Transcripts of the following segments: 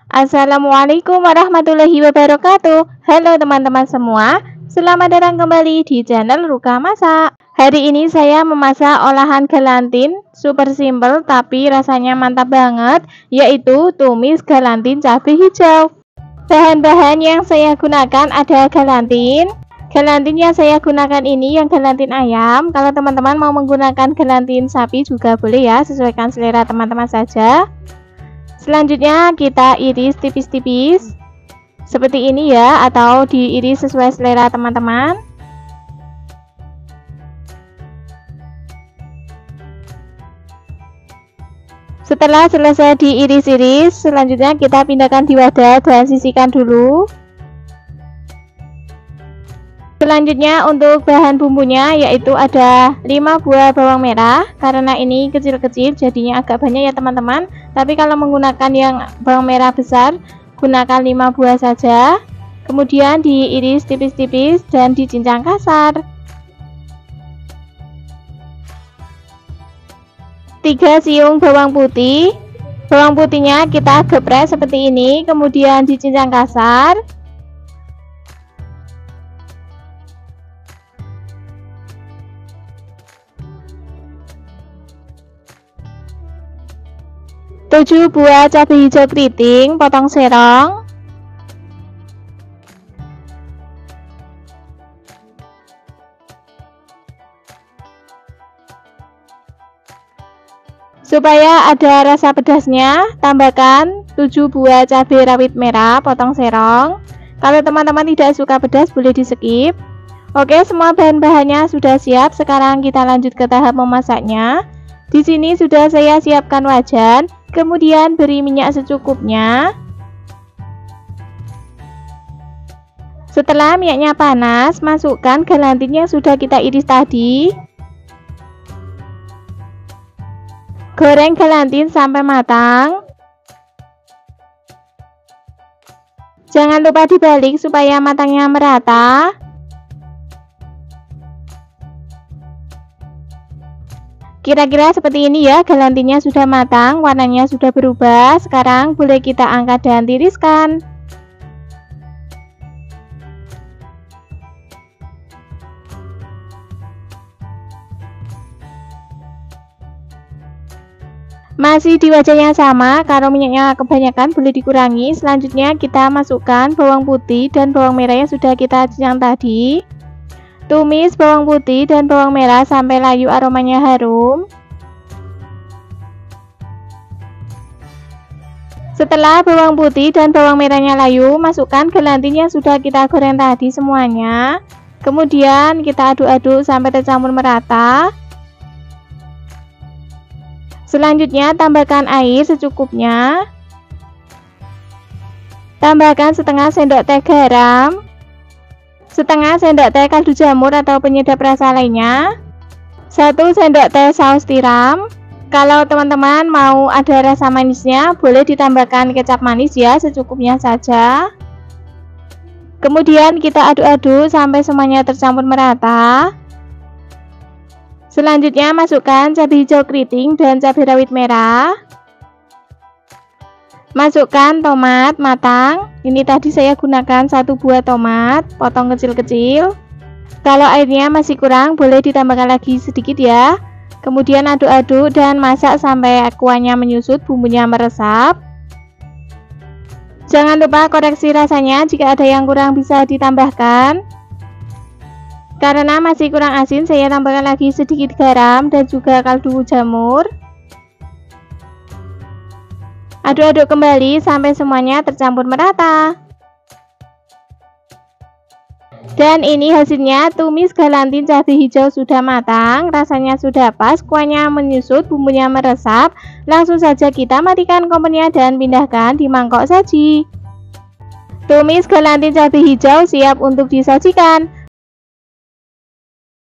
Assalamualaikum warahmatullahi wabarakatuh. Halo teman-teman semua, selamat datang kembali di channel Ruka Masak. Hari ini saya memasak olahan galantin, super simple tapi rasanya mantap banget, yaitu tumis galantin cabai hijau. Bahan-bahan yang saya gunakan ada galantin. Galantin yang saya gunakan ini yang galantin ayam. Kalau teman-teman mau menggunakan galantin sapi juga boleh ya, sesuaikan selera teman-teman saja. Selanjutnya kita iris tipis-tipis seperti ini ya, atau diiris sesuai selera teman-teman. Setelah selesai diiris-iris, selanjutnya kita pindahkan di wadah dan sisihkan dulu. Selanjutnya untuk bahan bumbunya yaitu ada 5 buah bawang merah. Karena ini kecil-kecil jadinya agak banyak ya teman-teman. Tapi kalau menggunakan yang bawang merah besar, gunakan 5 buah saja. Kemudian diiris tipis-tipis dan dicincang kasar. 3 siung bawang putih. Bawang putihnya kita geprek seperti ini, kemudian dicincang kasar. 7 buah cabai hijau keriting, potong serong. Supaya ada rasa pedasnya, tambahkan 7 buah cabai rawit merah, potong serong. Kalau teman-teman tidak suka pedas, boleh di skip. Oke, semua bahan-bahannya sudah siap. Sekarang kita lanjut ke tahap memasaknya. Di sini sudah saya siapkan wajan, kemudian beri minyak secukupnya. Setelah minyaknya panas, masukkan galantin yang sudah kita iris tadi. Goreng galantin sampai matang. Jangan lupa dibalik supaya matangnya merata. Kira-kira seperti ini ya, galantinnya sudah matang, warnanya sudah berubah. Sekarang boleh kita angkat dan tiriskan. Masih di wajan yang sama, kalau minyaknya kebanyakan boleh dikurangi. Selanjutnya kita masukkan bawang putih dan bawang merah yang sudah kita cincang tadi. Tumis bawang putih dan bawang merah sampai layu aromanya harum. Setelah bawang putih dan bawang merahnya layu, masukkan galantin yang sudah kita goreng tadi semuanya. Kemudian kita aduk-aduk sampai tercampur merata. Selanjutnya tambahkan air secukupnya. Tambahkan setengah sendok teh garam, setengah sendok teh kaldu jamur atau penyedap rasa lainnya, 1 sendok teh saus tiram. Kalau teman-teman mau ada rasa manisnya, boleh ditambahkan kecap manis ya, secukupnya saja. Kemudian kita aduk-aduk sampai semuanya tercampur merata. Selanjutnya masukkan cabai hijau keriting dan cabai rawit merah. Masukkan tomat matang. Ini tadi saya gunakan 1 buah tomat, potong kecil-kecil. Kalau airnya masih kurang, boleh ditambahkan lagi sedikit ya. Kemudian aduk-aduk dan masak sampai kuahnya menyusut, bumbunya meresap. Jangan lupa koreksi rasanya, jika ada yang kurang bisa ditambahkan. Karena masih kurang asin, saya tambahkan lagi sedikit garam dan juga kaldu jamur. Aduk-aduk kembali sampai semuanya tercampur merata. Dan ini hasilnya, tumis galantin cabai hijau sudah matang, rasanya sudah pas, kuahnya menyusut, bumbunya meresap. Langsung saja kita matikan kompornya dan pindahkan di mangkok saji. Tumis galantin cabai hijau siap untuk disajikan.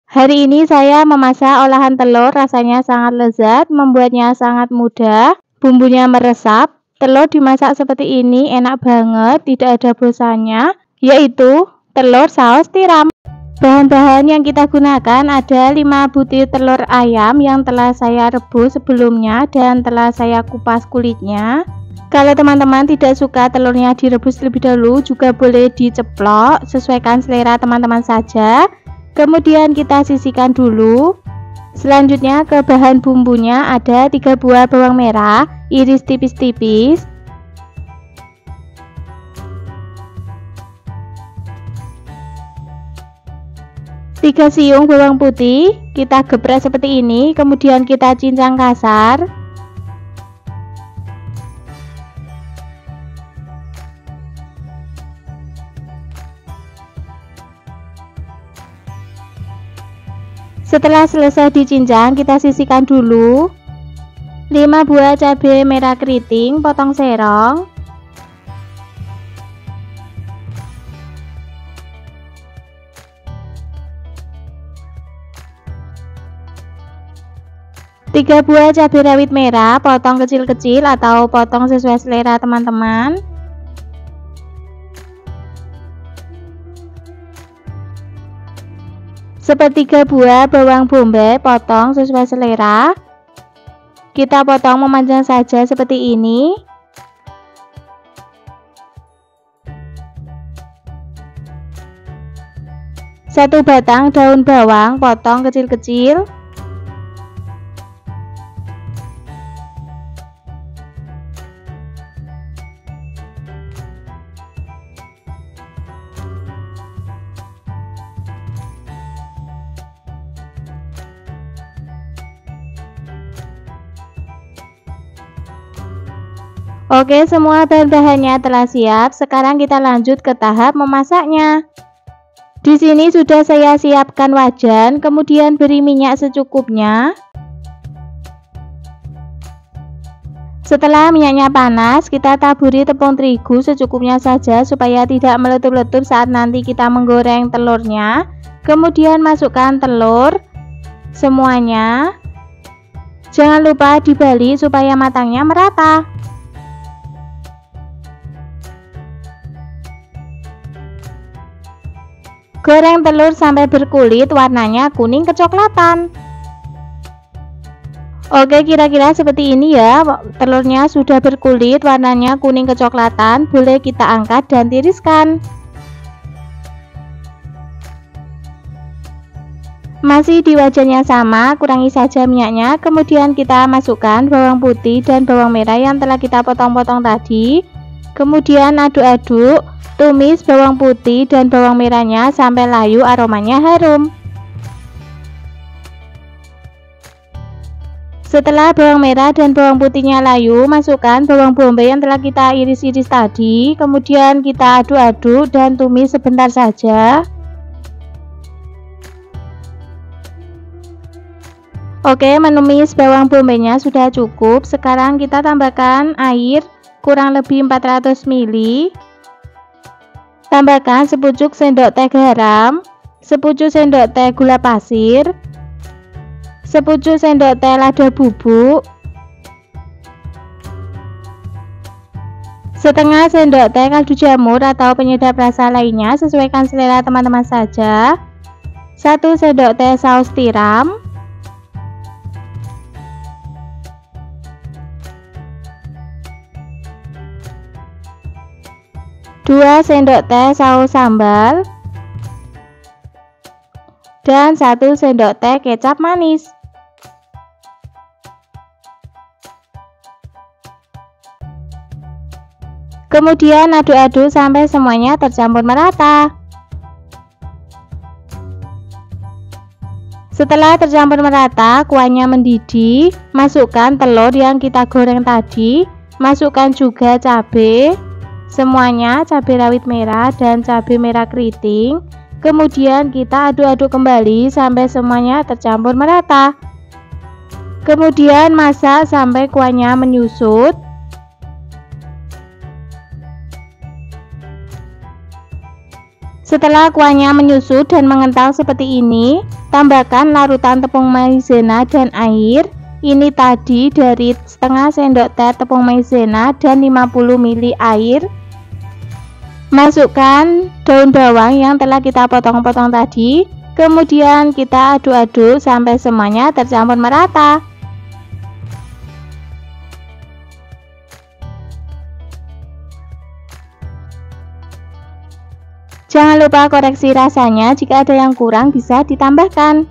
Hari ini saya memasak olahan telur, rasanya sangat lezat, membuatnya sangat mudah. Bumbunya meresap, telur dimasak seperti ini enak banget, tidak ada bosannya, yaitu telur saus tiram. Bahan-bahan yang kita gunakan ada 5 butir telur ayam yang telah saya rebus sebelumnya dan telah saya kupas kulitnya. Kalau teman-teman tidak suka telurnya direbus terlebih dahulu, juga boleh diceplok, sesuaikan selera teman-teman saja. Kemudian kita sisihkan dulu. Selanjutnya ke bahan bumbunya ada 3 buah bawang merah, iris tipis-tipis. 3 siung bawang putih, kita geprek seperti ini, kemudian kita cincang kasar. Setelah selesai dicincang, kita sisihkan dulu. 5 buah cabai merah keriting, potong serong. Tiga buah cabai rawit merah, potong kecil-kecil atau potong sesuai selera teman-teman. Sepertiga buah bawang bombay, potong sesuai selera. Kita potong memanjang saja seperti ini. Satu batang daun bawang, potong kecil-kecil. Oke, semua bahan-bahannya telah siap. Sekarang kita lanjut ke tahap memasaknya. Di sini sudah saya siapkan wajan, kemudian beri minyak secukupnya. Setelah minyaknya panas, kita taburi tepung terigu secukupnya saja supaya tidak meletup-letup saat nanti kita menggoreng telurnya. Kemudian masukkan telur semuanya. Jangan lupa dibalik supaya matangnya merata. Goreng telur sampai berkulit, warnanya kuning kecoklatan. Oke, kira-kira seperti ini ya. Telurnya sudah berkulit, warnanya kuning kecoklatan. Boleh kita angkat dan tiriskan. Masih di wajan yang sama, kurangi saja minyaknya. Kemudian kita masukkan bawang putih dan bawang merah yang telah kita potong-potong tadi. Kemudian aduk-aduk. Tumis bawang putih dan bawang merahnya sampai layu, aromanya harum. Setelah bawang merah dan bawang putihnya layu, masukkan bawang bombay yang telah kita iris-iris tadi. Kemudian kita aduk-aduk dan tumis sebentar saja. Oke, menumis bawang bombaynya sudah cukup. Sekarang kita tambahkan air kurang lebih 400 ml. Tambahkan sepucuk sendok teh garam, sepucuk sendok teh gula pasir, sepucuk sendok teh lada bubuk, setengah sendok teh kaldu jamur atau penyedap rasa lainnya, sesuaikan selera teman-teman saja. 1 sendok teh saus tiram, 2 sendok teh saus sambal, dan 1 sendok teh kecap manis. Kemudian aduk-aduk sampai semuanya tercampur merata. Setelah tercampur merata, kuahnya mendidih, masukkan telur yang kita goreng tadi, masukkan juga cabai. Semuanya, cabai rawit merah dan cabai merah keriting. Kemudian kita aduk-aduk kembali sampai semuanya tercampur merata. Kemudian masak sampai kuahnya menyusut. Setelah kuahnya menyusut dan mengental seperti ini, tambahkan larutan tepung maizena dan air. Ini tadi dari setengah sendok teh tepung maizena dan 50 ml air. Masukkan daun bawang yang telah kita potong-potong tadi. Kemudian kita aduk-aduk sampai semuanya tercampur merata. Jangan lupa koreksi rasanya, jika ada yang kurang bisa ditambahkan.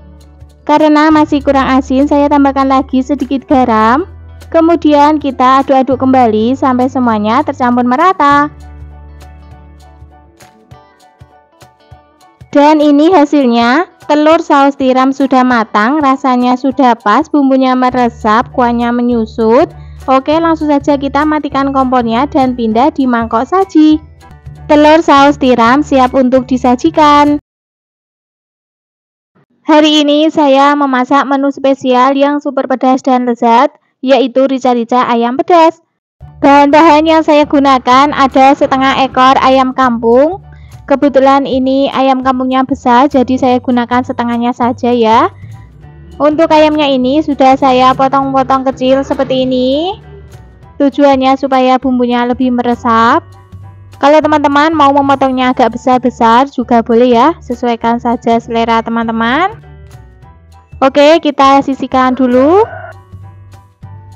Karena masih kurang asin, saya tambahkan lagi sedikit garam. Kemudian kita aduk-aduk kembali sampai semuanya tercampur merata. Dan ini hasilnya, telur saus tiram sudah matang, rasanya sudah pas, bumbunya meresap, kuahnya menyusut. Oke, langsung saja kita matikan kompornya dan pindah di mangkok saji. Telur saus tiram siap untuk disajikan. Hari ini saya memasak menu spesial yang super pedas dan lezat, yaitu rica-rica ayam pedas. Bahan-bahan yang saya gunakan ada setengah ekor ayam kampung. Kebetulan ini ayam kampungnya besar, jadi saya gunakan setengahnya saja ya. Untuk ayamnya ini sudah saya potong-potong kecil seperti ini. Tujuannya supaya bumbunya lebih meresap. Kalau teman-teman mau memotongnya agak besar-besar juga boleh ya, sesuaikan saja selera teman-teman. Oke, kita sisihkan dulu.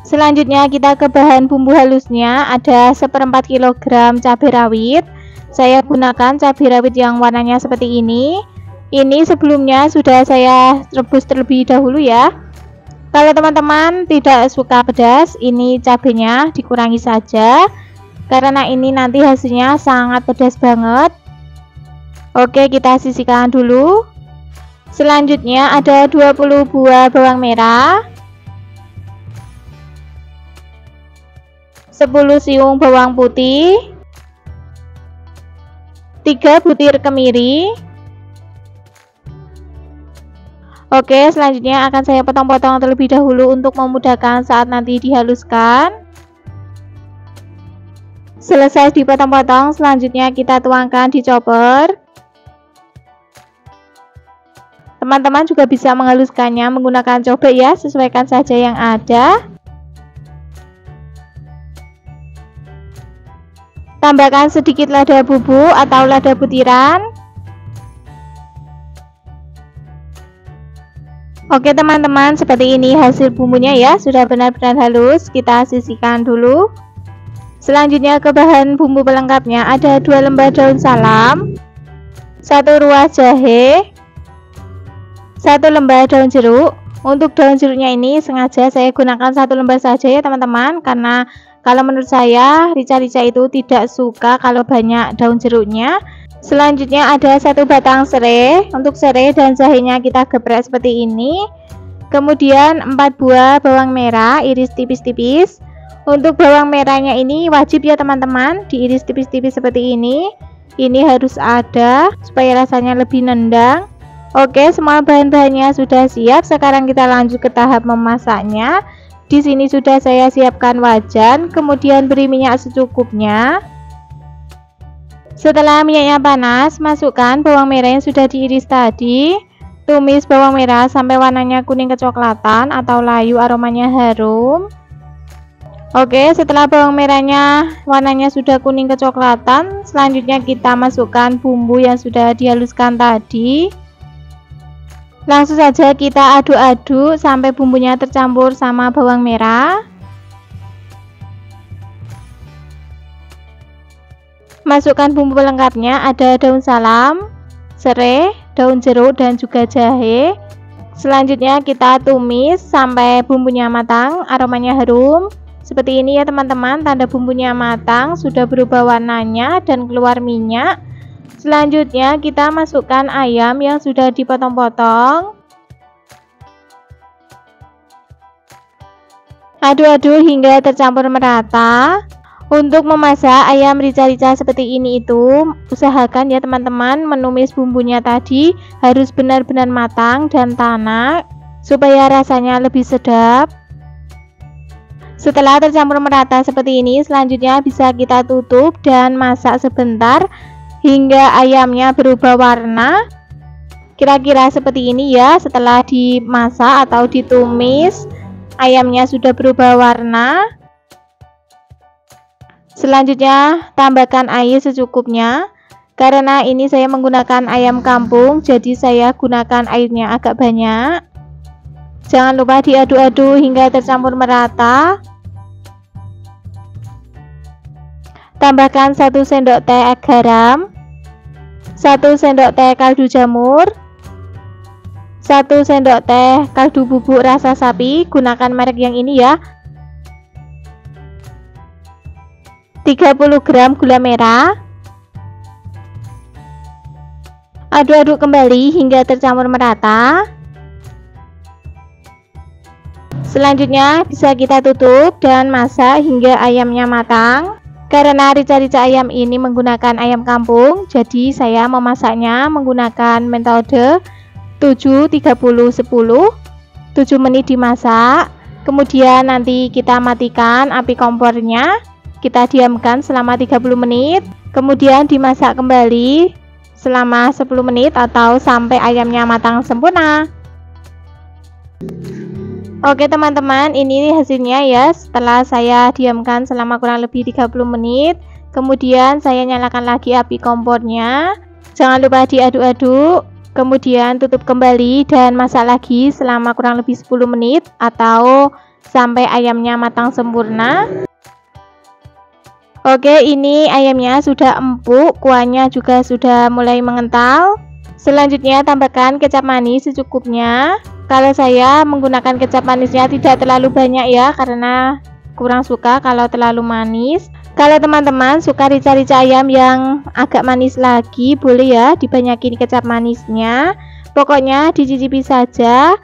Selanjutnya kita ke bahan bumbu halusnya, ada 1/4 kg cabai rawit. Saya gunakan cabai rawit yang warnanya seperti ini. Ini sebelumnya sudah saya rebus terlebih dahulu ya. Kalau teman-teman tidak suka pedas, ini cabenya dikurangi saja. Karena ini nanti hasilnya sangat pedas banget. Oke, kita sisihkan dulu. Selanjutnya ada 20 buah bawang merah, 10 siung bawang putih, 3 butir kemiri. Oke, selanjutnya akan saya potong-potong terlebih dahulu untuk memudahkan saat nanti dihaluskan. Selesai dipotong-potong, selanjutnya kita tuangkan di chopper. Teman-teman juga bisa menghaluskannya menggunakan cobek ya, sesuaikan saja yang ada. Tambahkan sedikit lada bubuk atau lada butiran. Oke teman-teman, seperti ini hasil bumbunya ya, sudah benar-benar halus. Kita sisihkan dulu. Selanjutnya ke bahan bumbu pelengkapnya, ada 2 lembar daun salam, 1 ruas jahe, 1 lembar daun jeruk. Untuk daun jeruknya ini sengaja saya gunakan 1 lembar saja ya teman-teman, karena kalau menurut saya rica-rica itu tidak suka kalau banyak daun jeruknya. Selanjutnya ada 1 batang serai. Untuk serai dan jahenya kita geprek seperti ini. Kemudian 4 buah bawang merah iris tipis-tipis. Untuk bawang merahnya ini wajib ya teman-teman, diiris tipis-tipis seperti ini. Ini harus ada supaya rasanya lebih nendang. Oke, semua bahan-bahannya sudah siap. Sekarang kita lanjut ke tahap memasaknya. Di sini sudah saya siapkan wajan, kemudian beri minyak secukupnya. Setelah minyaknya panas, masukkan bawang merah yang sudah diiris tadi. Tumis bawang merah sampai warnanya kuning kecoklatan atau layu, aromanya harum. Oke, setelah bawang merahnya warnanya sudah kuning kecoklatan, selanjutnya kita masukkan bumbu yang sudah dihaluskan tadi. Langsung saja kita aduk-aduk sampai bumbunya tercampur sama bawang merah. Masukkan bumbu pelengkapnya, ada daun salam, serai, daun jeruk dan juga jahe. Selanjutnya kita tumis sampai bumbunya matang, aromanya harum. Seperti ini ya teman-teman, tanda bumbunya matang, sudah berubah warnanya dan keluar minyak. Selanjutnya kita masukkan ayam yang sudah dipotong-potong. Aduk-aduk hingga tercampur merata. Untuk memasak ayam rica-rica seperti ini itu, usahakan ya teman-teman menumis bumbunya tadi harus benar-benar matang dan tanak supaya rasanya lebih sedap. Setelah tercampur merata seperti ini, selanjutnya bisa kita tutup dan masak sebentar hingga ayamnya berubah warna. Kira-kira seperti ini ya, setelah dimasak atau ditumis, ayamnya sudah berubah warna. Selanjutnya tambahkan air secukupnya. Karena ini saya menggunakan ayam kampung, jadi saya gunakan airnya agak banyak. Jangan lupa diaduk-aduk hingga tercampur merata. Tambahkan 1 sendok teh garam, 1 sendok teh kaldu jamur, 1 sendok teh kaldu bubuk rasa sapi, gunakan merek yang ini ya. 30 gram gula merah. Aduk-aduk kembali hingga tercampur merata. Selanjutnya bisa kita tutup dan masak hingga ayamnya matang. Karena rica-rica ayam ini menggunakan ayam kampung, jadi saya memasaknya menggunakan metode 7-30-10. 7 menit dimasak, kemudian nanti kita matikan api kompornya, kita diamkan selama 30 menit, kemudian dimasak kembali selama 10 menit atau sampai ayamnya matang sempurna. Oke teman-teman, ini hasilnya ya setelah saya diamkan selama kurang lebih 30 menit. Kemudian saya nyalakan lagi api kompornya. Jangan lupa diaduk-aduk, kemudian tutup kembali dan masak lagi selama kurang lebih 10 menit atau sampai ayamnya matang sempurna. Oke, ini ayamnya sudah empuk, kuahnya juga sudah mulai mengental. Selanjutnya tambahkan kecap manis secukupnya. Kalau saya menggunakan kecap manisnya tidak terlalu banyak ya, karena kurang suka kalau terlalu manis. Kalau teman-teman suka rica-rica ayam yang agak manis lagi, boleh ya dibanyakin kecap manisnya. Pokoknya dicicipi saja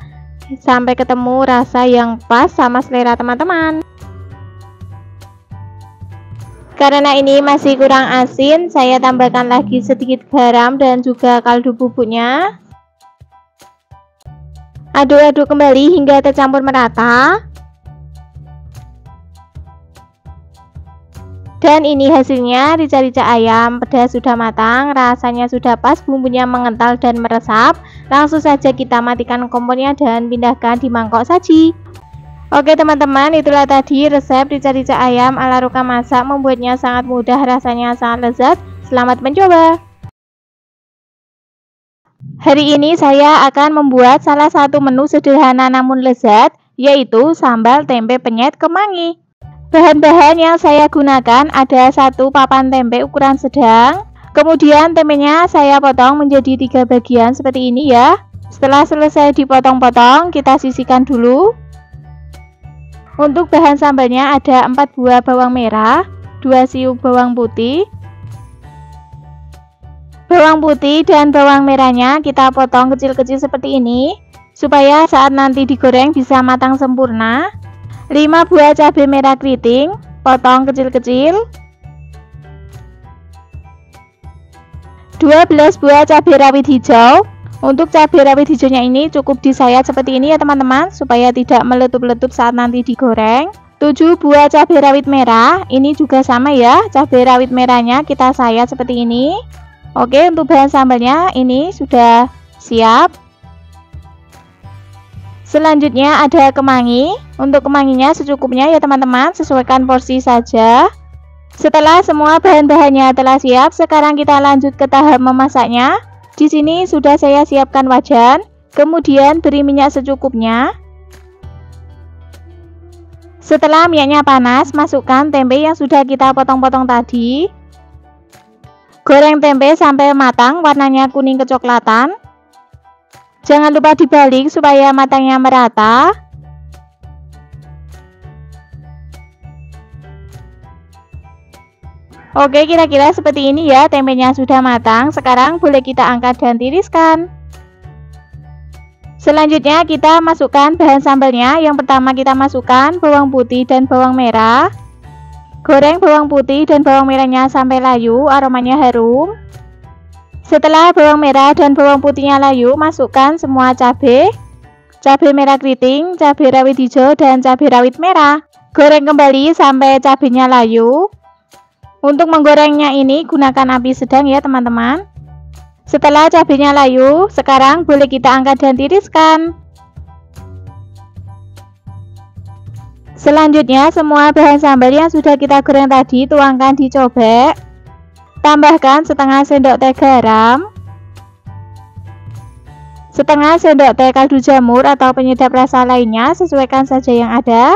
sampai ketemu rasa yang pas sama selera teman-teman. Karena ini masih kurang asin, saya tambahkan lagi sedikit garam dan juga kaldu bubuknya. Aduk-aduk kembali hingga tercampur merata. Dan ini hasilnya, rica-rica ayam pedas sudah matang, rasanya sudah pas, bumbunya mengental dan meresap. Langsung saja kita matikan kompornya dan pindahkan di mangkok saji. Oke teman-teman, itulah tadi resep rica-rica ayam ala Ruka Masak. Membuatnya sangat mudah, rasanya sangat lezat. Selamat mencoba. Hari ini saya akan membuat salah satu menu sederhana namun lezat, yaitu sambal tempe penyet kemangi. Bahan-bahan yang saya gunakan ada 1 papan tempe ukuran sedang. Kemudian tempenya saya potong menjadi 3 bagian seperti ini ya. Setelah selesai dipotong-potong, kita sisihkan dulu. Untuk bahan sambalnya ada 4 buah bawang merah, 2 siung bawang putih. Bawang putih dan bawang merahnya kita potong kecil-kecil seperti ini, supaya saat nanti digoreng bisa matang sempurna. 5 buah cabai merah keriting, potong kecil-kecil. 12 buah cabai rawit hijau. Untuk cabai rawit hijaunya ini cukup disayat seperti ini ya teman-teman, supaya tidak meletup-letup saat nanti digoreng. 7 buah cabai rawit merah, ini juga sama ya, cabai rawit merahnya kita sayat seperti ini. Oke, untuk bahan sambalnya ini sudah siap. Selanjutnya ada kemangi. Untuk kemanginya secukupnya ya teman-teman, sesuaikan porsi saja. Setelah semua bahan-bahannya telah siap, sekarang kita lanjut ke tahap memasaknya. Di sini sudah saya siapkan wajan, kemudian beri minyak secukupnya. Setelah minyaknya panas, masukkan tempe yang sudah kita potong-potong tadi. Goreng tempe sampai matang, warnanya kuning kecoklatan. Jangan lupa dibalik supaya matangnya merata. Oke, kira-kira seperti ini ya, tempenya sudah matang. Sekarang boleh kita angkat dan tiriskan. Selanjutnya kita masukkan bahan sambalnya. Yang pertama kita masukkan bawang putih dan bawang merah. Goreng bawang putih dan bawang merahnya sampai layu, aromanya harum. Setelah bawang merah dan bawang putihnya layu, masukkan semua cabai merah keriting, cabai rawit hijau, dan cabai rawit merah. Goreng kembali sampai cabainya layu. Untuk menggorengnya ini gunakan api sedang ya teman-teman. Setelah cabainya layu, sekarang boleh kita angkat dan tiriskan. Selanjutnya semua bahan sambal yang sudah kita goreng tadi tuangkan di cobek. Tambahkan setengah sendok teh garam, setengah sendok teh kaldu jamur atau penyedap rasa lainnya, sesuaikan saja yang ada.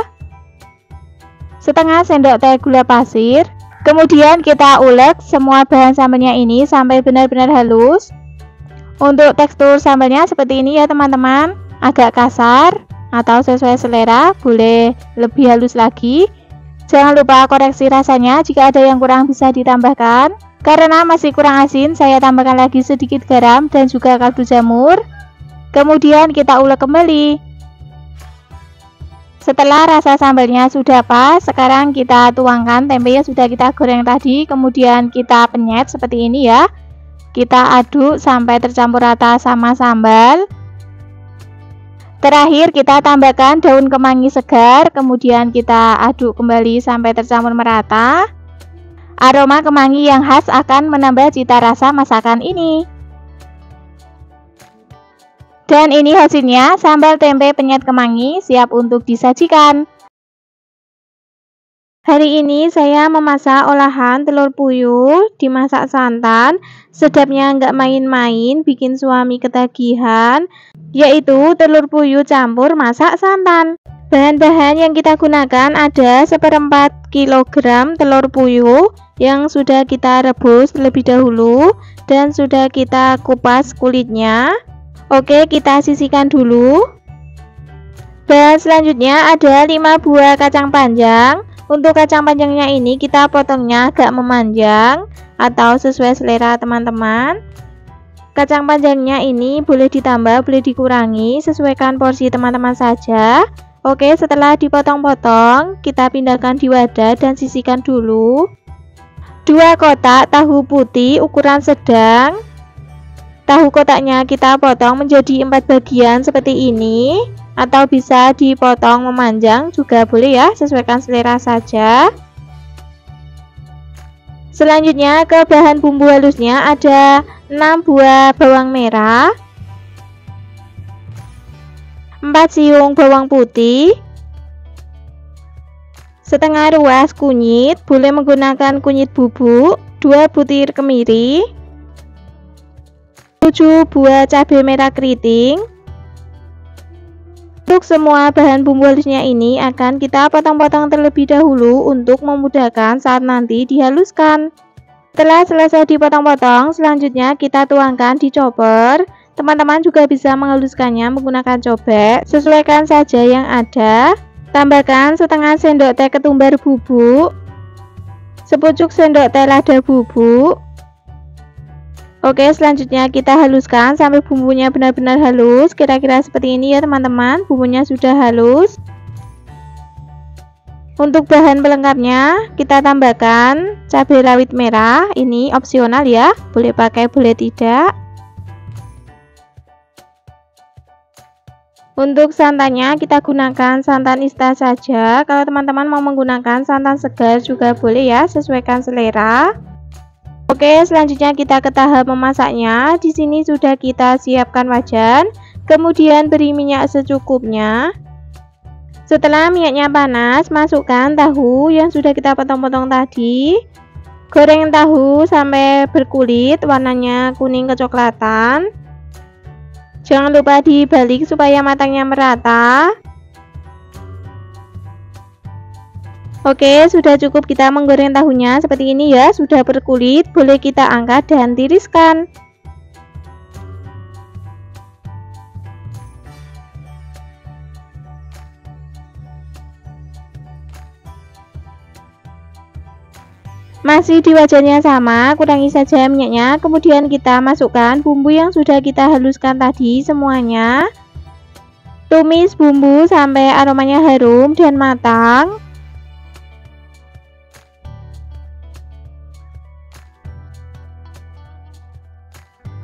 Setengah sendok teh gula pasir, Kemudian kita ulek semua bahan sambalnya ini sampai benar-benar halus. Untuk tekstur sambalnya seperti ini ya teman-teman, agak kasar atau sesuai selera, boleh lebih halus lagi. Jangan lupa koreksi rasanya, jika ada yang kurang bisa ditambahkan. Karena masih kurang asin, saya tambahkan lagi sedikit garam dan juga kaldu jamur. Kemudian kita ulek kembali. Setelah rasa sambalnya sudah pas, sekarang kita tuangkan tempe yang sudah kita goreng tadi, kemudian kita penyet seperti ini ya. Kita aduk sampai tercampur rata sama sambal. Terakhir kita tambahkan daun kemangi segar, kemudian kita aduk kembali sampai tercampur merata. Aroma kemangi yang khas akan menambah cita rasa masakan ini. Dan ini hasilnya, sambal tempe penyet kemangi siap untuk disajikan. Hari ini saya memasak olahan telur puyuh dimasak santan. Sedapnya nggak main-main, bikin suami ketagihan, yaitu telur puyuh campur masak santan. Bahan-bahan yang kita gunakan ada 1/4 kg telur puyuh yang sudah kita rebus terlebih dahulu dan sudah kita kupas kulitnya. Oke, kita sisihkan dulu. Dan selanjutnya ada 5 buah kacang panjang. Untuk kacang panjangnya ini kita potongnya agak memanjang atau sesuai selera teman-teman. Kacang panjangnya ini boleh ditambah, boleh dikurangi, sesuaikan porsi teman-teman saja. Oke, setelah dipotong-potong, kita pindahkan di wadah dan sisihkan dulu. 2 kotak tahu putih ukuran sedang. Tahu kotaknya kita potong menjadi 4 bagian seperti ini, atau bisa dipotong memanjang juga boleh ya, sesuaikan selera saja. Selanjutnya ke bahan bumbu halusnya ada 6 buah bawang merah, 4 siung bawang putih, setengah ruas kunyit, boleh menggunakan kunyit bubuk, 2 butir kemiri, 7 buah cabai merah keriting. Untuk semua bahan bumbu halusnya ini akan kita potong-potong terlebih dahulu untuk memudahkan saat nanti dihaluskan. Setelah selesai dipotong-potong, selanjutnya kita tuangkan di chopper. Teman-teman juga bisa menghaluskannya menggunakan cobek, sesuaikan saja yang ada. Tambahkan setengah sendok teh ketumbar bubuk, sepucuk sendok teh lada bubuk. Oke, selanjutnya kita haluskan sampai bumbunya benar-benar halus, kira-kira seperti ini ya teman-teman, bumbunya sudah halus. Untuk bahan pelengkapnya kita tambahkan cabai rawit merah, ini opsional ya, boleh pakai boleh tidak. Untuk santannya kita gunakan santan Ista saja, kalau teman-teman mau menggunakan santan segar juga boleh ya, sesuaikan selera. Oke, selanjutnya kita ke tahap memasaknya. Di sini sudah kita siapkan wajan, kemudian beri minyak secukupnya. Setelah minyaknya panas, masukkan tahu yang sudah kita potong-potong tadi. Goreng tahu sampai berkulit, warnanya kuning kecoklatan. Jangan lupa dibalik supaya matangnya merata. Oke, sudah cukup kita menggoreng tahunya seperti ini ya, sudah berkulit, boleh kita angkat dan tiriskan. Masih di wajan yang sama, kurangi saja minyaknya, kemudian kita masukkan bumbu yang sudah kita haluskan tadi semuanya. Tumis bumbu sampai aromanya harum dan matang.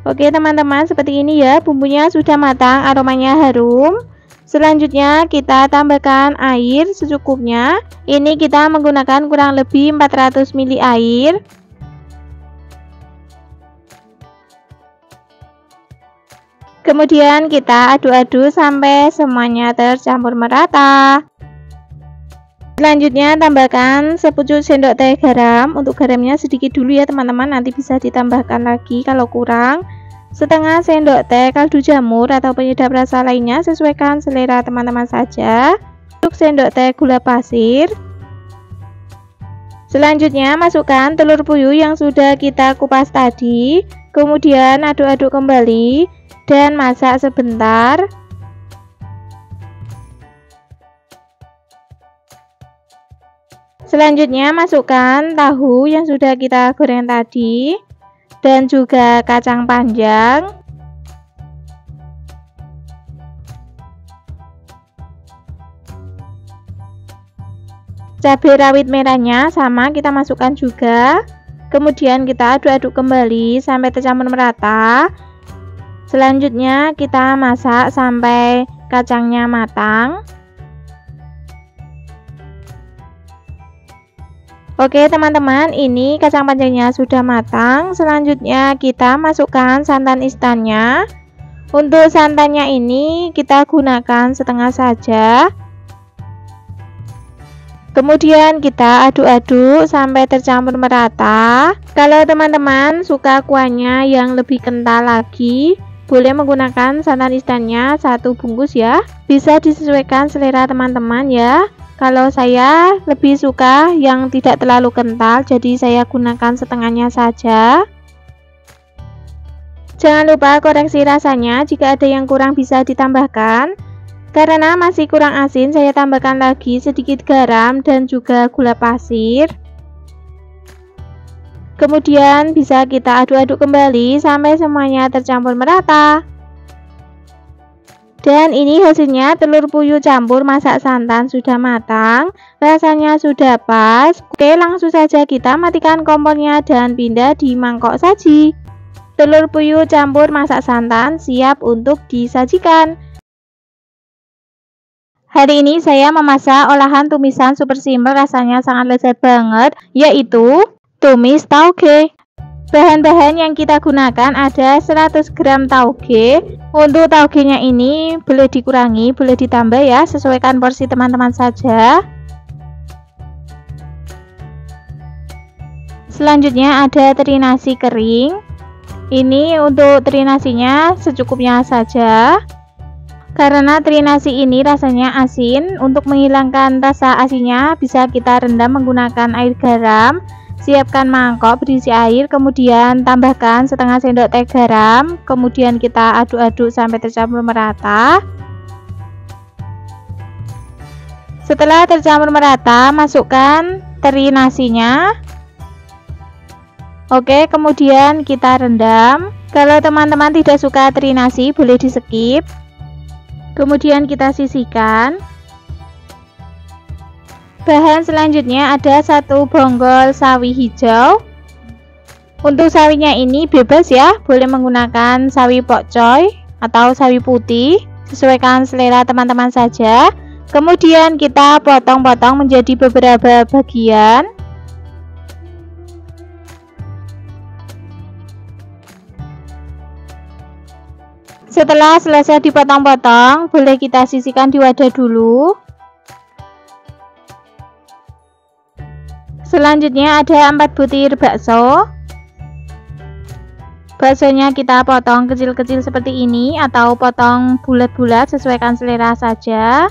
Oke teman-teman, seperti ini ya, bumbunya sudah matang, aromanya harum. Selanjutnya kita tambahkan air secukupnya. Ini kita menggunakan kurang lebih 400 ml air. Kemudian kita aduk-aduk sampai semuanya tercampur merata. Selanjutnya tambahkan sepucuk sendok teh garam. Untuk garamnya sedikit dulu ya teman-teman, nanti bisa ditambahkan lagi kalau kurang. Setengah sendok teh kaldu jamur atau penyedap rasa lainnya, sesuaikan selera teman-teman saja. Untuk sendok teh gula pasir, Selanjutnya masukkan telur puyuh yang sudah kita kupas tadi, kemudian aduk-aduk kembali dan masak sebentar. Selanjutnya masukkan tahu yang sudah kita goreng tadi dan juga kacang panjang. Cabai rawit merahnya sama kita masukkan juga. Kemudian kita aduk-aduk kembali sampai tercampur merata. Selanjutnya kita masak sampai kacangnya matang. Oke teman-teman, ini kacang panjangnya sudah matang. Selanjutnya kita masukkan santan instannya. Untuk santannya ini kita gunakan setengah saja. Kemudian kita aduk-aduk sampai tercampur merata. Kalau teman-teman suka kuahnya yang lebih kental lagi, boleh menggunakan santan instannya 1 bungkus ya. Bisa disesuaikan selera teman-teman ya. Kalau saya lebih suka yang tidak terlalu kental, jadi saya gunakan setengahnya saja. Jangan lupa koreksi rasanya, jika ada yang kurang bisa ditambahkan. Karena masih kurang asin, saya tambahkan lagi sedikit garam dan juga gula pasir. Kemudian bisa kita aduk-aduk kembali sampai semuanya tercampur merata. Dan ini hasilnya, telur puyuh campur masak santan sudah matang, rasanya sudah pas. Oke, langsung saja kita matikan kompornya dan pindah di mangkok saji. Telur puyuh campur masak santan siap untuk disajikan. Hari ini saya memasak olahan tumisan super simpel, rasanya sangat lezat banget, yaitu tumis tauge. Bahan-bahan yang kita gunakan ada 100 gram tauge. Untuk taugenya ini boleh dikurangi, boleh ditambah ya, sesuaikan porsi teman-teman saja. Selanjutnya ada teri nasi kering. Ini untuk teri nasinya secukupnya saja. Karena teri nasi ini rasanya asin, untuk menghilangkan rasa asinnya bisa kita rendam menggunakan air garam. Siapkan mangkok berisi air, kemudian tambahkan setengah sendok teh garam, kemudian kita aduk-aduk sampai tercampur merata. Setelah tercampur merata, masukkan teri nasinya. Oke, kemudian kita rendam. Kalau teman-teman tidak suka teri nasi, boleh di skip. Kemudian kita sisihkan. Bahan selanjutnya ada 1 bonggol sawi hijau. Untuk sawinya ini bebas ya, boleh menggunakan sawi pokcoy atau sawi putih, sesuaikan selera teman-teman saja. Kemudian kita potong-potong menjadi beberapa bagian. Setelah selesai dipotong-potong, boleh kita sisihkan di wadah dulu. Selanjutnya ada 4 butir bakso. Baksonya kita potong kecil-kecil seperti ini atau potong bulat-bulat, sesuaikan selera saja.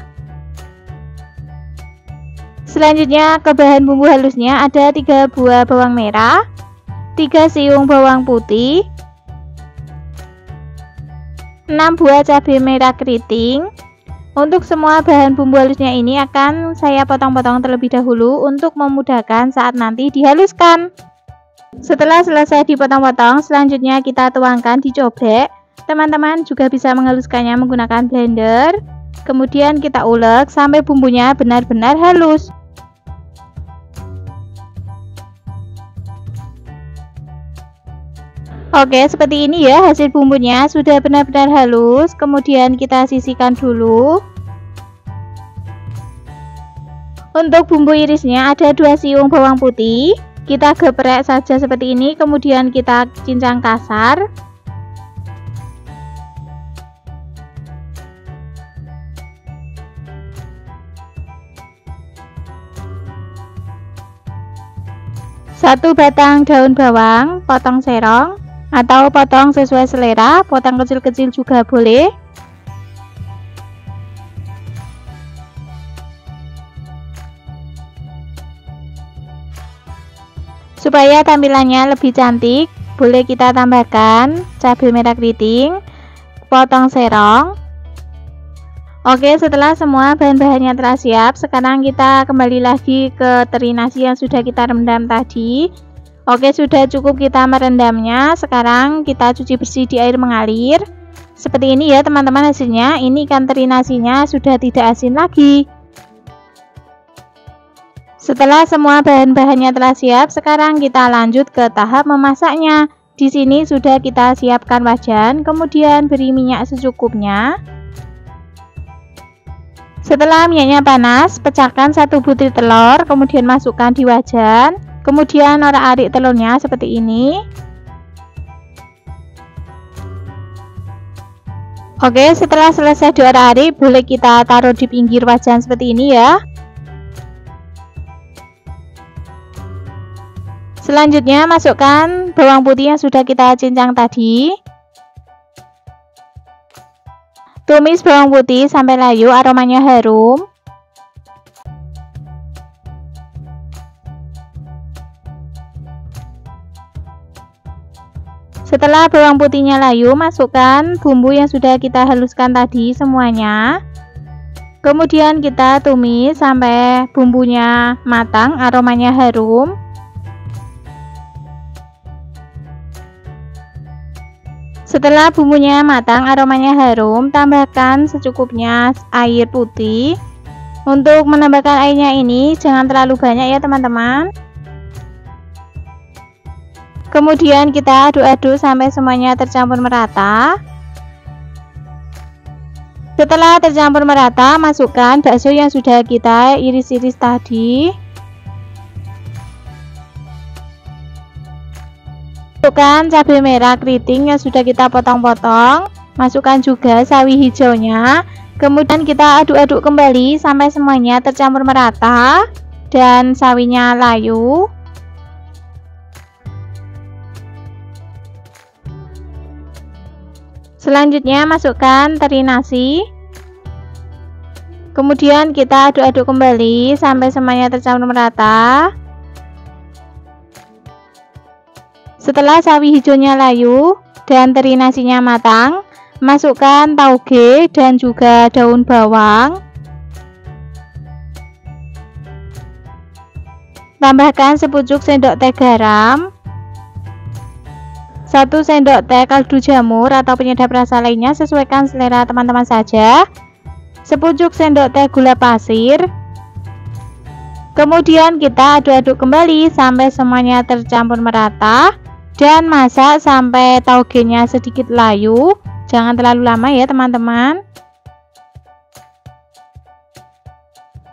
Selanjutnya ke bahan bumbu halusnya ada 3 buah bawang merah, 3 siung bawang putih, 6 buah cabai merah keriting. Untuk semua bahan bumbu halusnya ini akan saya potong-potong terlebih dahulu untuk memudahkan saat nanti dihaluskan. Setelah selesai dipotong-potong, selanjutnya kita tuangkan di cobek. Teman-teman juga bisa menghaluskannya menggunakan blender. Kemudian kita ulek sampai bumbunya benar-benar halus. Oke, seperti ini ya hasil bumbunya, sudah benar-benar halus. Kemudian kita sisihkan dulu. Untuk bumbu irisnya ada 2 siung bawang putih. Kita geprek saja seperti ini, kemudian kita cincang kasar. Satu batang daun bawang, potong serong atau potong sesuai selera, potong kecil-kecil juga boleh. Supaya tampilannya lebih cantik, boleh kita tambahkan cabai merah keriting, potong serong. Oke, setelah semua bahan-bahannya telah siap, sekarang kita kembali lagi ke teri nasi yang sudah kita rendam tadi. Oke, sudah cukup kita merendamnya. Sekarang kita cuci bersih di air mengalir. Seperti ini ya teman-teman hasilnya. Ini ikan teri nasinya sudah tidak asin lagi. Setelah semua bahan-bahannya telah siap, sekarang kita lanjut ke tahap memasaknya. Di sini sudah kita siapkan wajan, kemudian beri minyak secukupnya. Setelah minyaknya panas, pecahkan 1 butir telur, kemudian masukkan di wajan. Kemudian orak-arik telurnya seperti ini. Oke, setelah selesai diorak-arik, boleh kita taruh di pinggir wajan seperti ini ya. Selanjutnya masukkan bawang putih yang sudah kita cincang tadi. Tumis bawang putih sampai layu, aromanya harum. Setelah bawang putihnya layu, masukkan bumbu yang sudah kita haluskan tadi semuanya. Kemudian kita tumis sampai bumbunya matang, aromanya harum. Setelah bumbunya matang, aromanya harum, tambahkan secukupnya air putih. Untuk menambahkan airnya ini jangan terlalu banyak ya teman-teman. Kemudian kita aduk-aduk sampai semuanya tercampur merata. Setelah tercampur merata, masukkan bakso yang sudah kita iris-iris tadi. Masukkan cabai merah keriting yang sudah kita potong-potong. Masukkan juga sawi hijaunya. Kemudian kita aduk-aduk kembali sampai semuanya tercampur merata dan sawinya layu. Selanjutnya masukkan teri nasi. Kemudian kita aduk-aduk kembali sampai semuanya tercampur merata. Setelah sawi hijaunya layu dan teri nasinya matang, masukkan tauge dan juga daun bawang. Tambahkan sepucuk sendok teh garam, 1 sendok teh kaldu jamur atau penyedap rasa lainnya, sesuaikan selera teman-teman saja. Sepucuk sendok teh gula pasir. Kemudian kita aduk-aduk kembali sampai semuanya tercampur merata. Dan masak sampai taugenya sedikit layu. Jangan terlalu lama ya teman-teman.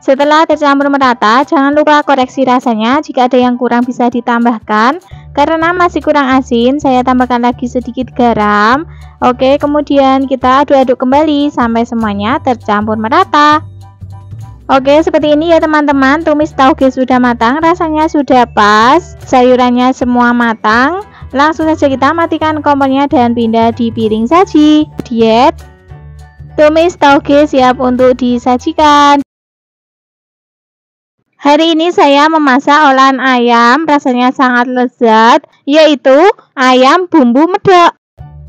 Setelah tercampur merata, jangan lupa koreksi rasanya. Jika ada yang kurang bisa ditambahkan. Karena masih kurang asin, saya tambahkan lagi sedikit garam. Oke, kemudian kita aduk-aduk kembali sampai semuanya tercampur merata. Oke, seperti ini ya teman-teman. Tumis tauge sudah matang, rasanya sudah pas, sayurannya semua matang. Langsung saja kita matikan kompornya dan pindah di piring saji. Diet tumis tauge siap untuk disajikan. Hari ini saya memasak olahan ayam, rasanya sangat lezat, yaitu ayam bumbu medok.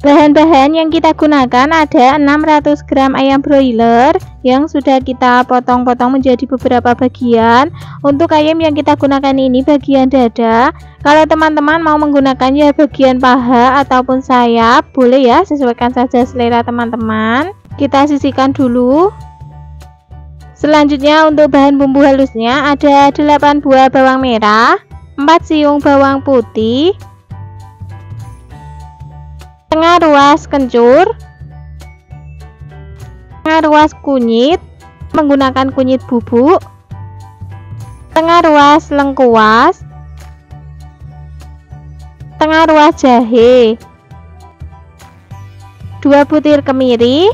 Bahan-bahan yang kita gunakan ada 600 gram ayam broiler yang sudah kita potong-potong menjadi beberapa bagian. Untuk ayam yang kita gunakan ini bagian dada. Kalau teman-teman mau menggunakannya bagian paha ataupun sayap, boleh ya, sesuaikan saja selera teman-teman. Kita sisihkan dulu. Selanjutnya untuk bahan bumbu halusnya ada 8 buah bawang merah, 4 siung bawang putih, setengah ruas kencur, setengah ruas kunyit, menggunakan kunyit bubuk, setengah ruas lengkuas, setengah ruas jahe, 2 butir kemiri,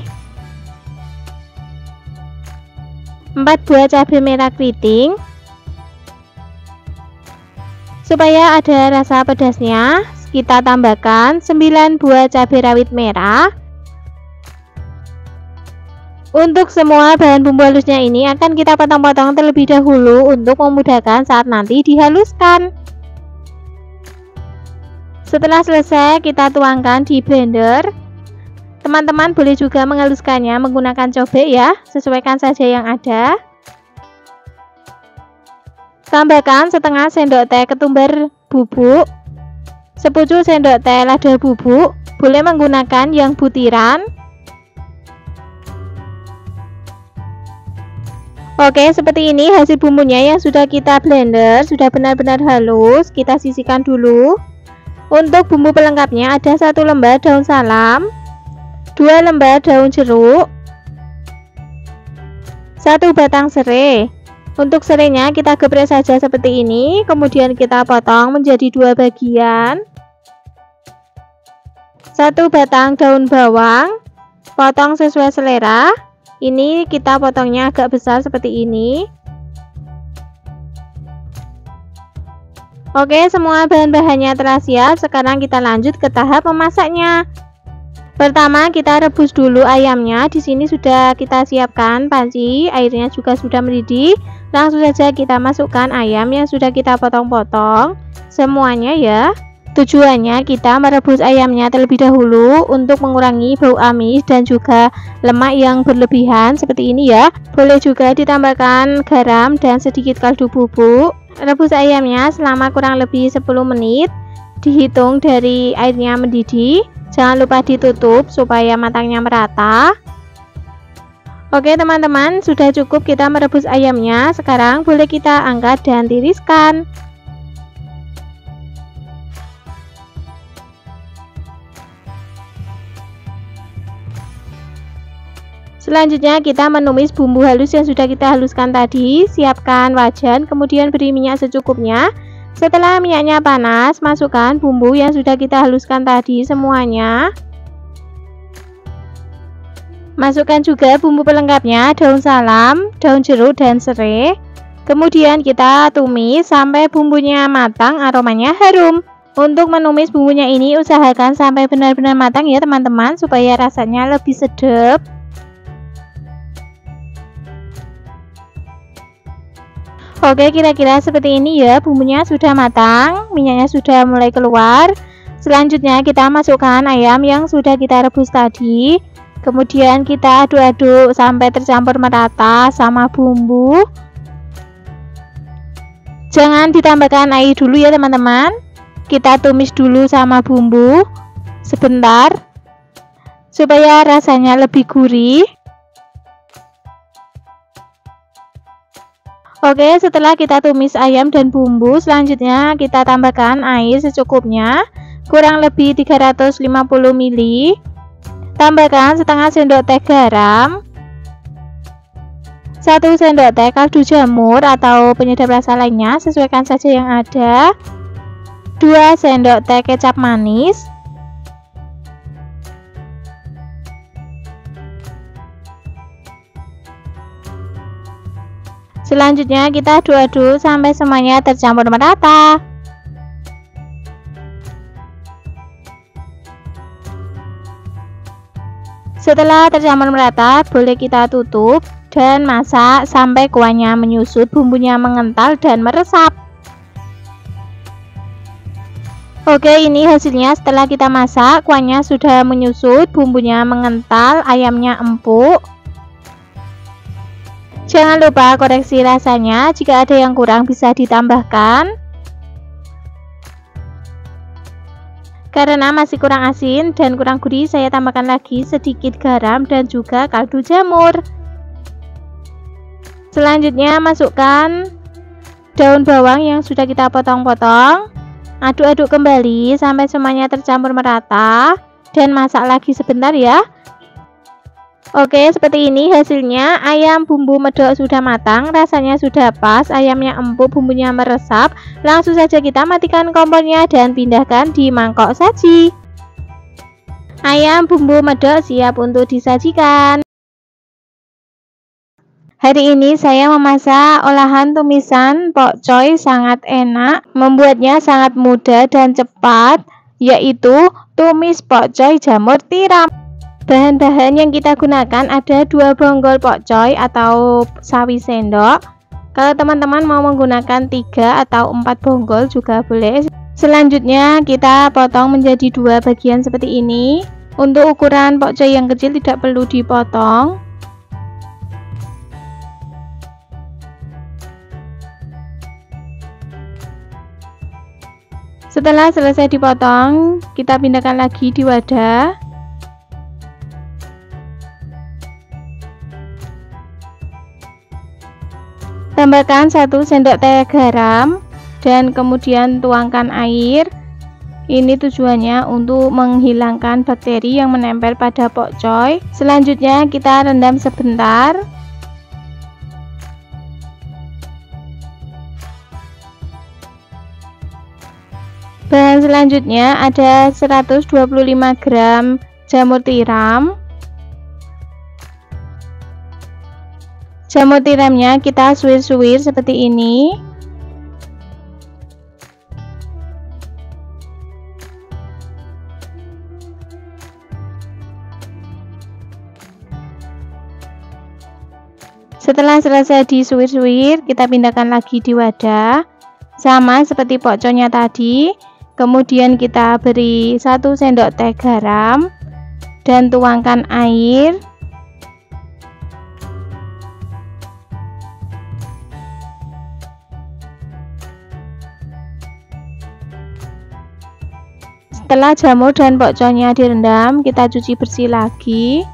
4 buah cabai merah keriting. Supaya ada rasa pedasnya, kita tambahkan 9 buah cabai rawit merah. Untuk semua bahan bumbu halusnya ini akan kita potong-potong terlebih dahulu untuk memudahkan saat nanti dihaluskan. Setelah selesai, kita tuangkan di blender. Teman-teman boleh juga menghaluskannya menggunakan cobek ya, sesuaikan saja yang ada. Tambahkan setengah sendok teh ketumbar bubuk, sepucuk sendok teh lada bubuk, boleh menggunakan yang butiran. Oke, seperti ini hasil bumbunya yang sudah kita blender, sudah benar-benar halus. Kita sisihkan dulu. Untuk bumbu pelengkapnya ada 1 lembar daun salam, 2 lembar daun jeruk, 1 batang serai. Untuk serainya kita geprek saja seperti ini, kemudian kita potong menjadi 2 bagian. 1 batang daun bawang, potong sesuai selera. Ini kita potongnya agak besar seperti ini. Oke, semua bahan-bahannya telah siap. Sekarang kita lanjut ke tahap memasaknya. Pertama, kita rebus dulu ayamnya. Di sini sudah kita siapkan panci, airnya juga sudah mendidih. Langsung saja kita masukkan ayam yang sudah kita potong-potong semuanya ya. Tujuannya kita merebus ayamnya terlebih dahulu untuk mengurangi bau amis dan juga lemak yang berlebihan seperti ini ya. Boleh juga ditambahkan garam dan sedikit kaldu bubuk. Rebus ayamnya selama kurang lebih 10 menit. Dihitung dari airnya mendidih. Jangan lupa ditutup supaya matangnya merata. Oke teman-teman, sudah cukup kita merebus ayamnya. Sekarang boleh kita angkat dan tiriskan. Selanjutnya kita menumis bumbu halus yang sudah kita haluskan tadi. Siapkan wajan, kemudian beri minyak secukupnya. Setelah minyaknya panas, masukkan bumbu yang sudah kita haluskan tadi semuanya. Masukkan juga bumbu pelengkapnya, daun salam, daun jeruk, dan serai. Kemudian kita tumis sampai bumbunya matang, aromanya harum. Untuk menumis bumbunya ini usahakan sampai benar-benar matang ya teman-teman, supaya rasanya lebih sedap. Oke, kira-kira seperti ini ya, bumbunya sudah matang, minyaknya sudah mulai keluar. Selanjutnya kita masukkan ayam yang sudah kita rebus tadi. Kemudian kita aduk-aduk sampai tercampur merata sama bumbu. Jangan ditambahkan air dulu ya teman-teman. Kita tumis dulu sama bumbu sebentar supaya rasanya lebih gurih. Oke, setelah kita tumis ayam dan bumbu, selanjutnya kita tambahkan air secukupnya, kurang lebih 350 ml. Tambahkan setengah sendok teh garam, 1 sendok teh kaldu jamur atau penyedap rasa lainnya, sesuaikan saja yang ada, 2 sendok teh kecap manis, selanjutnya kita aduk-aduk sampai semuanya tercampur merata. Setelah tercampur merata, boleh kita tutup dan masak sampai kuahnya menyusut, bumbunya mengental dan meresap. Oke, ini hasilnya setelah kita masak. Kuahnya sudah menyusut, bumbunya mengental, ayamnya empuk. Jangan lupa koreksi rasanya, jika ada yang kurang bisa ditambahkan. Karena masih kurang asin dan kurang gurih, saya tambahkan lagi sedikit garam dan juga kaldu jamur. Selanjutnya masukkan daun bawang yang sudah kita potong-potong. Aduk-aduk kembali sampai semuanya tercampur merata dan masak lagi sebentar ya. Oke, seperti ini hasilnya. Ayam bumbu medok sudah matang, rasanya sudah pas, ayamnya empuk, bumbunya meresap. Langsung saja kita matikan kompornya dan pindahkan di mangkok saji. Ayam bumbu medok siap untuk disajikan. Hari ini saya memasak olahan tumisan pokcoy, sangat enak. Membuatnya sangat mudah dan cepat, yaitu tumis pokcoy jamur tiram. Bahan-bahan yang kita gunakan ada 2 bonggol pokcoy atau sawi sendok. Kalau teman-teman mau menggunakan 3 atau 4 bonggol juga boleh. Selanjutnya kita potong menjadi dua bagian seperti ini. Untuk ukuran pokcoy yang kecil tidak perlu dipotong. Setelah selesai dipotong, kita pindahkan lagi di wadah. Tambahkan 1 sendok teh garam dan kemudian tuangkan air. Ini tujuannya untuk menghilangkan bakteri yang menempel pada pokcoy. Selanjutnya kita rendam sebentar. Bahan selanjutnya ada 125 gram jamur tiram. Jamur tiramnya kita suwir-suwir seperti ini. Setelah selesai disuwir-suwir, kita pindahkan lagi di wadah. Sama seperti pokcoynya tadi. Kemudian kita beri 1 sendok teh garam dan tuangkan air. Setelah jamur dan pokcoynya direndam, kita cuci bersih lagi.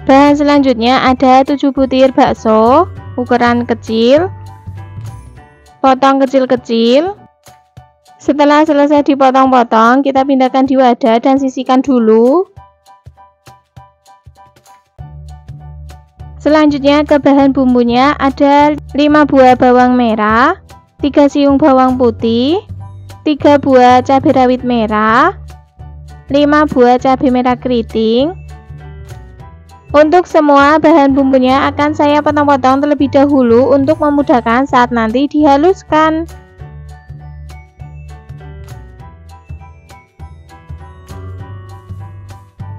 Bahan selanjutnya ada 7 butir bakso ukuran kecil. Potong kecil-kecil. Setelah selesai dipotong-potong, kita pindahkan di wadah dan sisihkan dulu. Selanjutnya ke bahan bumbunya ada 5 buah bawang merah, 3 siung bawang putih, 3 buah cabai rawit merah, 5 buah cabai merah keriting. Untuk semua bahan bumbunya akan saya potong-potong terlebih dahulu untuk memudahkan saat nanti dihaluskan.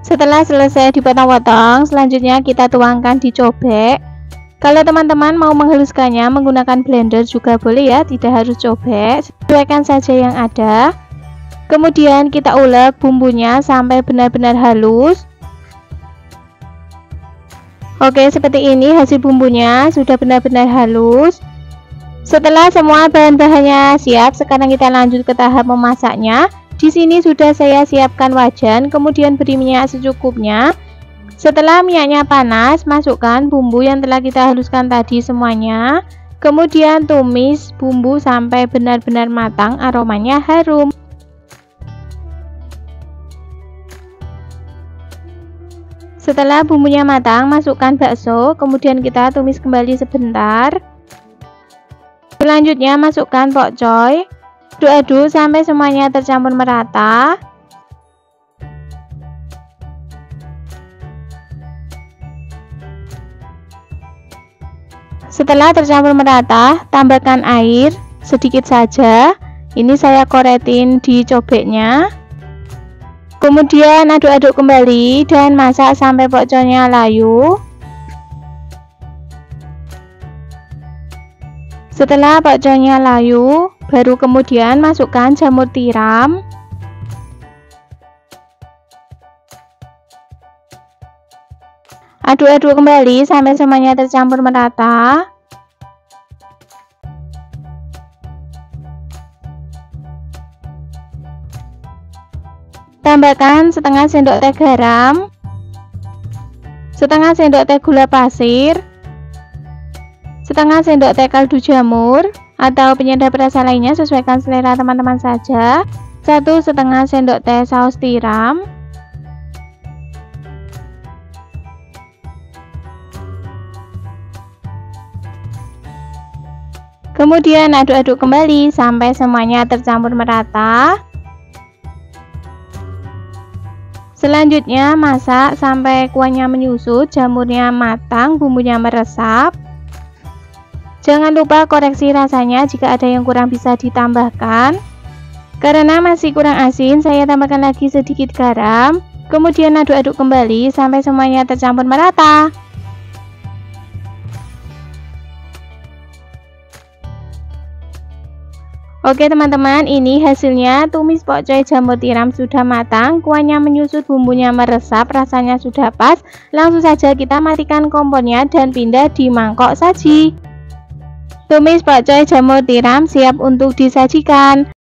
Setelah selesai dipotong-potong, selanjutnya kita tuangkan di cobek. Kalau teman-teman mau menghaluskannya menggunakan blender juga boleh ya, tidak harus cobek, sesuaikan saja yang ada. Kemudian kita ulek bumbunya sampai benar-benar halus. Oke, seperti ini hasil bumbunya sudah benar-benar halus. Setelah semua bahan-bahannya siap, sekarang kita lanjut ke tahap memasaknya. Di sini sudah saya siapkan wajan, kemudian beri minyak secukupnya. Setelah minyaknya panas, masukkan bumbu yang telah kita haluskan tadi semuanya. Kemudian tumis bumbu sampai benar-benar matang, aromanya harum. Setelah bumbunya matang, masukkan bakso, kemudian kita tumis kembali sebentar. Selanjutnya masukkan pokcoy, aduk-aduk sampai semuanya tercampur merata. Setelah tercampur merata, tambahkan air sedikit saja. Ini saya koretin di cobeknya. Kemudian aduk-aduk kembali dan masak sampai pokcoynya layu. Setelah pokcoynya layu, baru kemudian masukkan jamur tiram. Aduk-aduk kembali sampai semuanya tercampur merata. Tambahkan setengah sendok teh garam, setengah sendok teh gula pasir, setengah sendok teh kaldu jamur atau penyedap rasa lainnya, sesuaikan selera teman-teman saja. 1,5 sendok teh saus tiram. Kemudian aduk-aduk kembali sampai semuanya tercampur merata. Selanjutnya masak sampai kuahnya menyusut, jamurnya matang, bumbunya meresap. Jangan lupa koreksi rasanya jika ada yang kurang bisa ditambahkan. Karena masih kurang asin, saya tambahkan lagi sedikit garam. Kemudian aduk-aduk kembali sampai semuanya tercampur merata. Oke teman-teman, ini hasilnya tumis pokcoy jamur tiram sudah matang, kuahnya menyusut, bumbunya meresap, rasanya sudah pas. Langsung saja kita matikan kompornya dan pindah di mangkok saji. Tumis pokcoy jamur tiram siap untuk disajikan.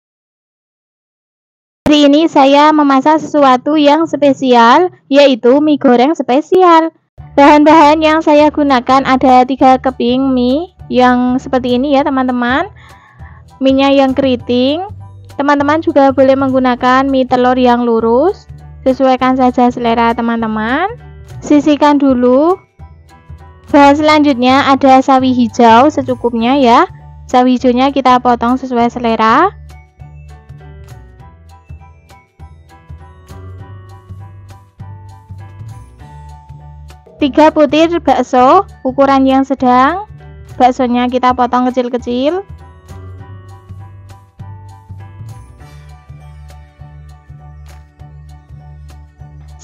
Hari ini saya memasak sesuatu yang spesial, yaitu mie goreng spesial. Bahan-bahan yang saya gunakan ada 3 keping mie yang seperti ini ya teman-teman. Mie-nya yang keriting. Teman-teman juga boleh menggunakan mie telur yang lurus. Sesuaikan saja selera teman-teman. Sisihkan dulu. Bahan selanjutnya ada sawi hijau secukupnya ya. Sawi hijaunya kita potong sesuai selera. Tiga butir bakso ukuran yang sedang. Baksonya kita potong kecil-kecil.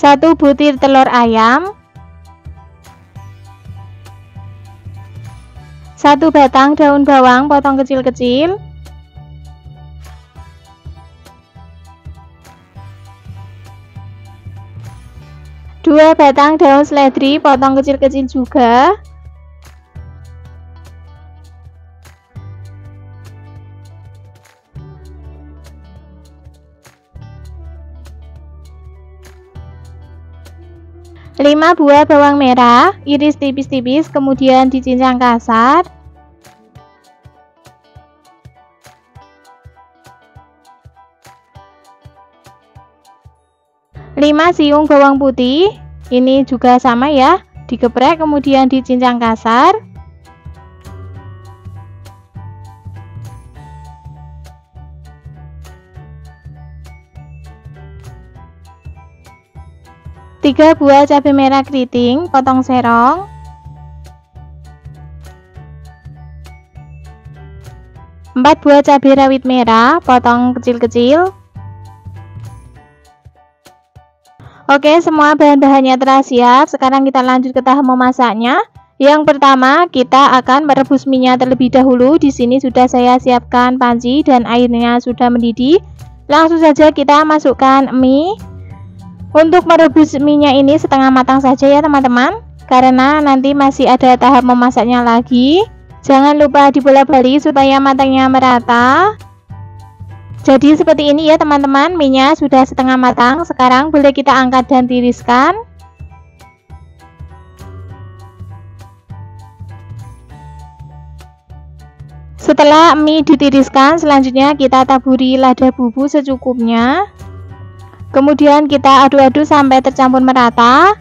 1 butir telur ayam, 1 batang daun bawang potong kecil-kecil, 2 batang daun seledri potong kecil-kecil juga, 5 buah bawang merah, iris tipis-tipis kemudian dicincang kasar. 5 siung bawang putih, ini juga sama ya, digeprek kemudian dicincang kasar. 3 buah cabai merah keriting potong serong, 4 buah cabai rawit merah potong kecil-kecil. Oke, semua bahan-bahannya telah siap. Sekarang kita lanjut ke tahap memasaknya. Yang pertama, kita akan merebus minyak terlebih dahulu. Di sini sudah saya siapkan panci dan airnya sudah mendidih. Langsung saja kita masukkan mie. Untuk merebus minyak ini setengah matang saja ya teman-teman, karena nanti masih ada tahap memasaknya lagi. Jangan lupa dibolak-balik supaya matangnya merata. Jadi seperti ini ya teman-teman, minyak sudah setengah matang. Sekarang boleh kita angkat dan tiriskan. Setelah mie ditiriskan, selanjutnya kita taburi lada bubuk secukupnya. Kemudian kita aduk-aduk sampai tercampur merata.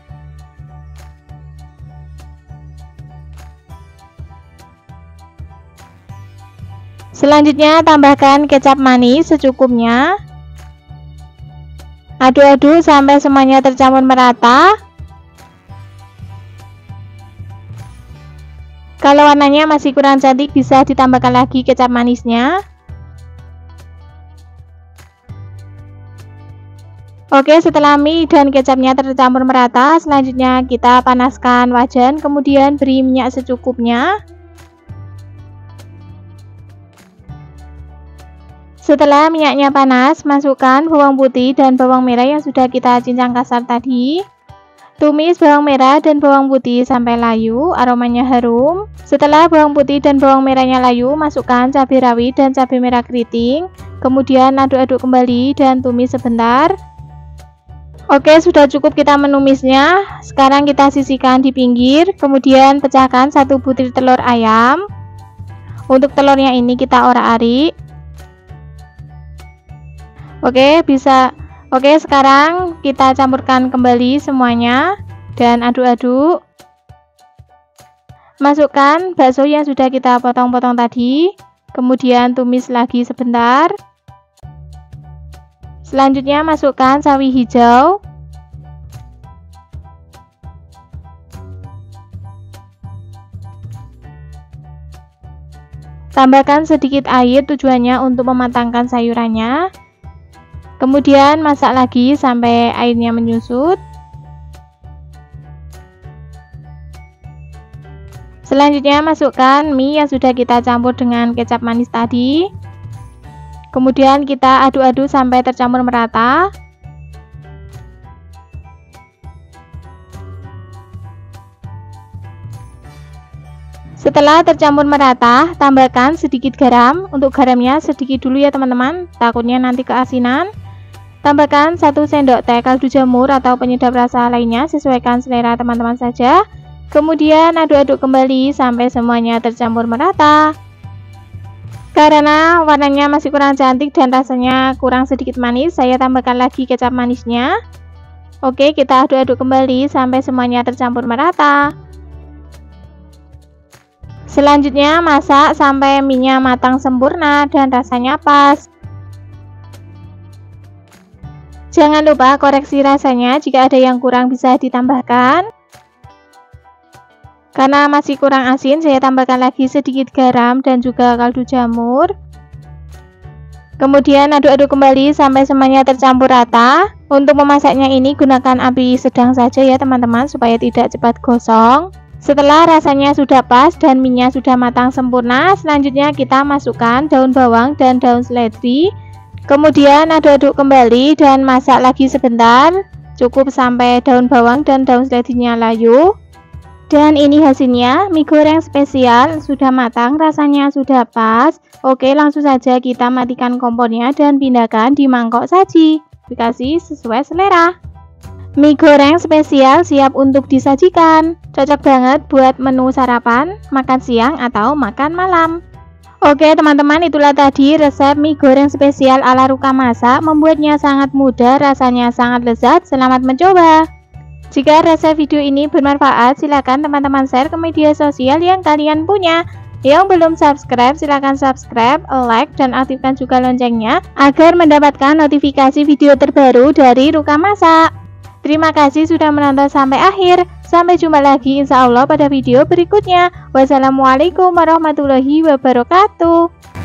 Selanjutnya tambahkan kecap manis secukupnya. Aduk-aduk sampai semuanya tercampur merata. Kalau warnanya masih kurang cantik, bisa ditambahkan lagi kecap manisnya. Oke, setelah mie dan kecapnya tercampur merata, selanjutnya kita panaskan wajan, kemudian beri minyak secukupnya. Setelah minyaknya panas, masukkan bawang putih dan bawang merah yang sudah kita cincang kasar tadi. Tumis bawang merah dan bawang putih sampai layu, aromanya harum. Setelah bawang putih dan bawang merahnya layu, masukkan cabai rawit dan cabai merah keriting. Kemudian aduk-aduk kembali dan tumis sebentar. Oke, sudah cukup kita menumisnya. Sekarang kita sisihkan di pinggir, kemudian pecahkan 1 butir telur ayam. Untuk telurnya ini kita orak-arik. Oke, sekarang kita campurkan kembali semuanya dan aduk-aduk. Masukkan bakso yang sudah kita potong-potong tadi, kemudian tumis lagi sebentar. Selanjutnya masukkan sawi hijau. Tambahkan sedikit air, tujuannya untuk mematangkan sayurannya. Kemudian masak lagi sampai airnya menyusut. Selanjutnya masukkan mie yang sudah kita campur dengan kecap manis tadi. Kemudian kita aduk-aduk sampai tercampur merata. Setelah tercampur merata, tambahkan sedikit garam. Untuk garamnya sedikit dulu ya teman-teman, takutnya nanti keasinan. Tambahkan 1 sendok teh kaldu jamur atau penyedap rasa lainnya, sesuaikan selera teman-teman saja. Kemudian aduk-aduk kembali sampai semuanya tercampur merata. Karena warnanya masih kurang cantik dan rasanya kurang sedikit manis, saya tambahkan lagi kecap manisnya. Oke, kita aduk-aduk kembali sampai semuanya tercampur merata. Selanjutnya masak sampai mie-nya matang sempurna dan rasanya pas. Jangan lupa koreksi rasanya, jika ada yang kurang bisa ditambahkan. Karena masih kurang asin, saya tambahkan lagi sedikit garam dan juga kaldu jamur. Kemudian aduk-aduk kembali sampai semuanya tercampur rata. Untuk memasaknya ini gunakan api sedang saja ya teman-teman, supaya tidak cepat gosong. Setelah rasanya sudah pas dan mie-nya sudah matang sempurna, selanjutnya kita masukkan daun bawang dan daun seledri. Kemudian aduk-aduk kembali dan masak lagi sebentar. Cukup sampai daun bawang dan daun seledrinya layu. Dan ini hasilnya, mie goreng spesial sudah matang, rasanya sudah pas. Oke, langsung saja kita matikan kompornya dan pindahkan di mangkok saji. Dikasih sesuai selera. Mie goreng spesial siap untuk disajikan. Cocok banget buat menu sarapan, makan siang, atau makan malam. Oke teman-teman, itulah tadi resep mie goreng spesial ala Ruka Masak. Membuatnya sangat mudah, rasanya sangat lezat. Selamat mencoba. Jika resep video ini bermanfaat, silakan teman-teman share ke media sosial yang kalian punya. Yang belum subscribe, silakan subscribe, like, dan aktifkan juga loncengnya agar mendapatkan notifikasi video terbaru dari Ruka Masak. Terima kasih sudah menonton sampai akhir. Sampai jumpa lagi insya Allah pada video berikutnya. Wassalamualaikum warahmatullahi wabarakatuh.